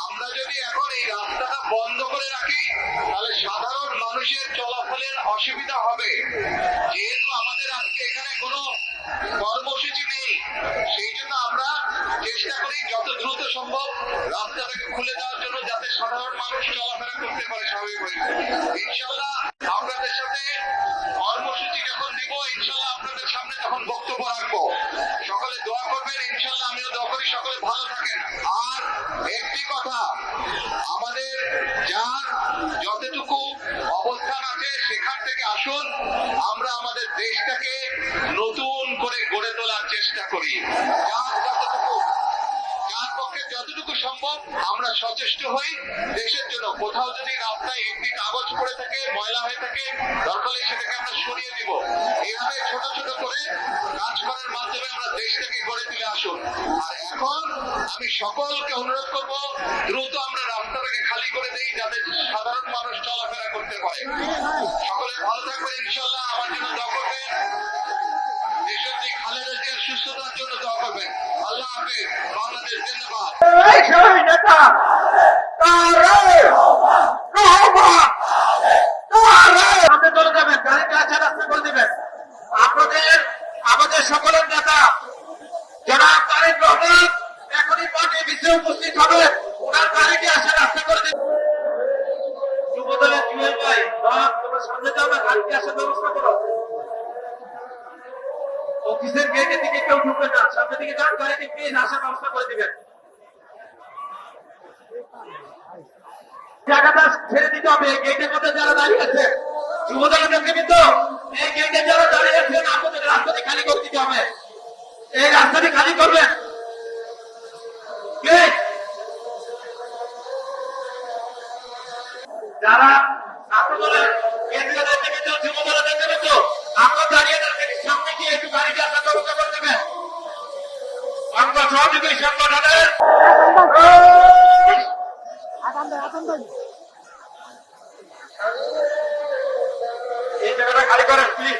আমরা যদি এখন এই রাস্তাটা বন্ধ করে রাখি তাহলে সাধারণ মানুষের চলাফলের অসুবিধা হবে। যেহেতু আমাদের আজকে এখানে কোনো কর্মসূচি নেই, সেই জন্য আমরা চেষ্টা করি যত দ্রুত সম্ভব রাস্তাটাকে খুলে দেওয়ার জন্য, যাতে সাধারণ মানুষ চলাফেরা করতে পারে স্বাভাবিকভাবে। ইনশাল্লাহ আপনাদের সাথে কর্মসূচি যখন দিব, ইনশাল্লাহ আপনাদের সামনে যখন বক্তব্য রাখবো, সকলে দোয়া করবেন। ইনশাল্লাহ আমিও দোয়া করি সকলে ভালো থাকেন। আর একটি কথা, আমাদের যার যতটুকু অবস্থান আছে সেখান থেকে আসুন, আমরা আমাদের দেশটাকে নতুন করে গড়ে তোলার চেষ্টা করি। যার পক্ষে যতটুকু সম্ভব আমরা সচেষ্ট হই দেশের জন্য। কোথাও যদি রাস্তায় একটি কাগজ পড়ে থাকে, ময়লা হয়ে থাকে, দরকার হলে সেটাকে আমরা সরিয়ে দিব। এইভাবে ছোট ছোট করে কাজ করার মাধ্যমে আমরা দেশটাকে গড়ে তুলে আসুন। আর এখন আমি সকলকে অনুরোধ করব, দ্রুত আমরা রাস্তাটাকে খালি করে দেই, যাতে সাধারণ মানুষ চলাফেরা করতে পারে। সকলে ভালো থাকবেন ইনশাল্লাহ। আমার জন্য দোয়া করবেন, দেশের যে খালেদা জিয়ার সুস্থতার জন্য দোয়া করবেন। আল্লাহ হাফেজ। বাংলাদেশ জিন্দাবাদ। চলে যাবেন, গাড়িটা আছে রাস্তা করে দিবেন। আমাদের সকলের নেতা জনাব তারেক রহমান এখনই পার্টি মিছিলে উপস্থিত হবে। ওনার গাড়িটি আসে রাস্তা করে দিবেন। যুবদলের জুয়েল ভাই, তোমার সামনে যাবে, গাড়িটি আসার ব্যবস্থা করো। অফিসের গেটের দিকে কেউ ঢুকবে না, সামনের দিকে যান, গাড়িটি প্লিজ আসার ব্যবস্থা করে দিবেন। জায়গাটা ছেড়ে দিতে হবে। গেটের মধ্যে যারা দাঁড়িয়ে আছে, যুবদলের নেতৃবৃন্দ, এই গেটে যারা দাঁড়িয়ে আছেন আপনাদের রাস্তাটি খালি করে দিতে হবে। এই রাস্তাটি খালি করবেন প্লিজ। যারা ছাত্রদলের কেন্দ্রীয় নেতৃবৃন্দ, যুবদলের নেতৃবৃন্দ, আপনারা দাঁড়িয়ে থাকেন, সামনে গিয়ে একটু গাড়িটি আসার ব্যবস্থা করে দেবেন। অঙ্গ সহযোগী সংগঠনের এই জায়গাটা খালি করেন প্লিজ।